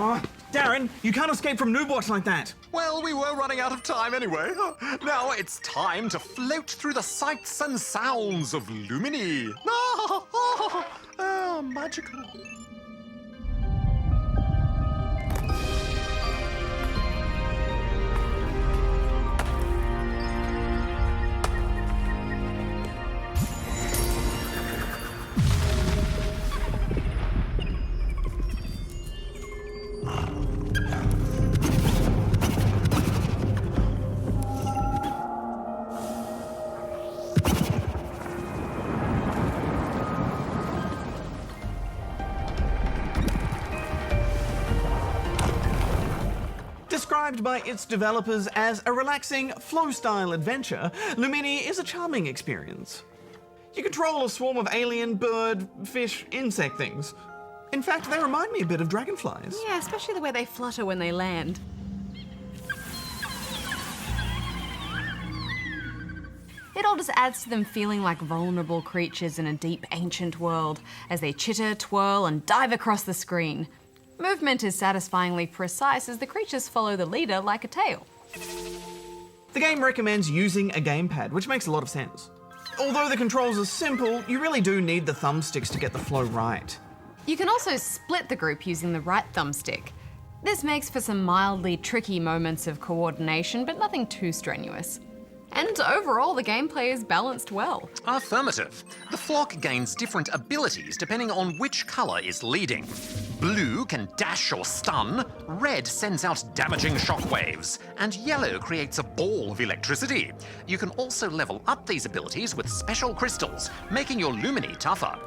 Oh, Darren, you can't escape from Noobwatch like that. Well, we were running out of time anyway. Now it's time to float through the sights and sounds of Lumini. Magical. Described by its developers as a relaxing, flow-style adventure, Lumini is a charming experience. You control a swarm of alien, bird, fish, insect things. In fact, they remind me a bit of dragonflies. Yeah, especially the way they flutter when they land. It all just adds to them feeling like vulnerable creatures in a deep, ancient world as they chitter, twirl, and dive across the screen. Movement is satisfyingly precise as the creatures follow the leader like a tail. The game recommends using a gamepad, which makes a lot of sense. Although the controls are simple, you really do need the thumbsticks to get the flow right. You can also split the group using the right thumbstick. This makes for some mildly tricky moments of coordination, but nothing too strenuous. And overall, the gameplay is balanced well. Affirmative. The flock gains different abilities depending on which colour is leading. Blue can dash or stun, red sends out damaging shockwaves, and yellow creates a ball of electricity. You can also level up these abilities with special crystals, making your Lumini tougher.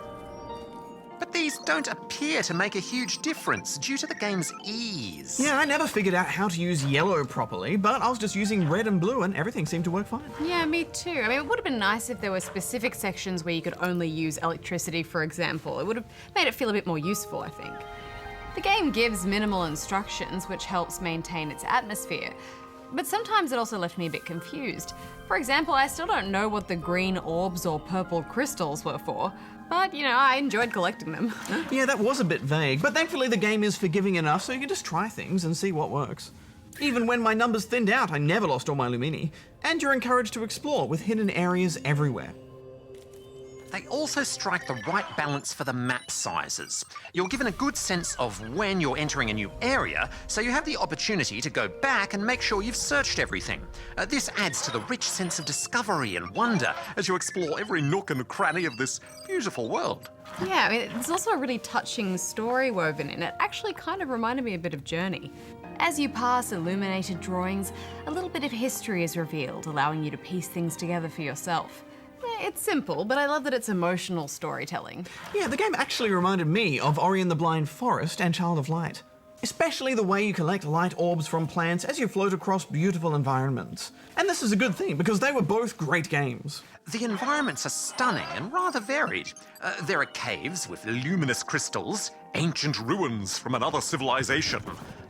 But these don't appear to make a huge difference due to the game's ease. Yeah, I never figured out how to use yellow properly, but I was just using red and blue and everything seemed to work fine. Yeah, me too. I mean, it would have been nice if there were specific sections where you could only use electricity, for example. It would have made it feel a bit more useful, I think. The game gives minimal instructions, which helps maintain its atmosphere. But sometimes it also left me a bit confused. For example, I still don't know what the green orbs or purple crystals were for, but, you know, I enjoyed collecting them. Yeah, that was a bit vague, but thankfully the game is forgiving enough so you can just try things and see what works. Even when my numbers thinned out, I never lost all my Lumini, and you're encouraged to explore with hidden areas everywhere. They also strike the right balance for the map sizes. You're given a good sense of when you're entering a new area, so you have the opportunity to go back and make sure you've searched everything. This adds to the rich sense of discovery and wonder as you explore every nook and cranny of this beautiful world. Yeah, I mean, there's also a really touching story woven in it. Actually kind of reminded me a bit of Journey. As you pass illuminated drawings, a little bit of history is revealed, allowing you to piece things together for yourself. It's simple, but I love that it's emotional storytelling. Yeah, the game actually reminded me of Ori and the Blind Forest and Child of Light. Especially the way you collect light orbs from plants as you float across beautiful environments. And this is a good thing, because they were both great games. The environments are stunning and rather varied. There are caves with luminous crystals, ancient ruins from another civilization,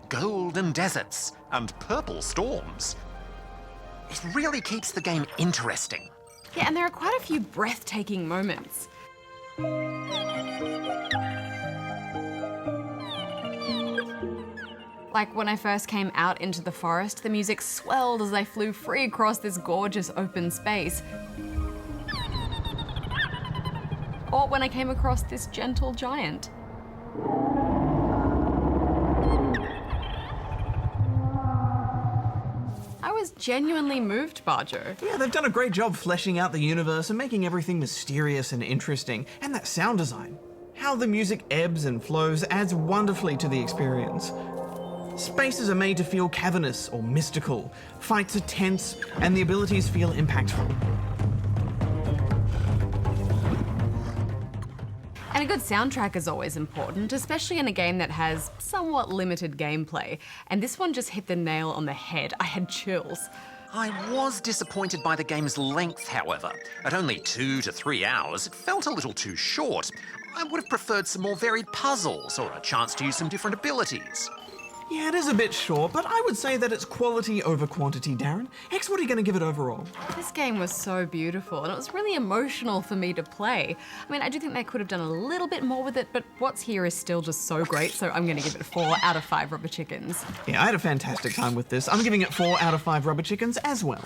golden deserts, and purple storms. It really keeps the game interesting. Yeah, and there are quite a few breathtaking moments. Like when I first came out into the forest, the music swelled as I flew free across this gorgeous open space. Or when I came across this gentle giant. I was genuinely moved, Bajo. Yeah, they've done a great job fleshing out the universe and making everything mysterious and interesting. And that sound design. How the music ebbs and flows adds wonderfully to the experience. Spaces are made to feel cavernous or mystical. Fights are tense, and the abilities feel impactful. And a good soundtrack is always important, especially in a game that has somewhat limited gameplay. And this one just hit the nail on the head. I had chills. I was disappointed by the game's length, however. At only 2 to 3 hours, it felt a little too short. I would have preferred some more varied puzzles or a chance to use some different abilities. Yeah, it is a bit short, but I would say that it's quality over quantity, Darren. Hex, what are you going to give it overall? This game was so beautiful and it was really emotional for me to play. I mean, I do think they could have done a little bit more with it, but what's here is still just so great, so I'm going to give it 4 out of 5 rubber chickens. Yeah, I had a fantastic time with this. I'm giving it 4 out of 5 rubber chickens as well.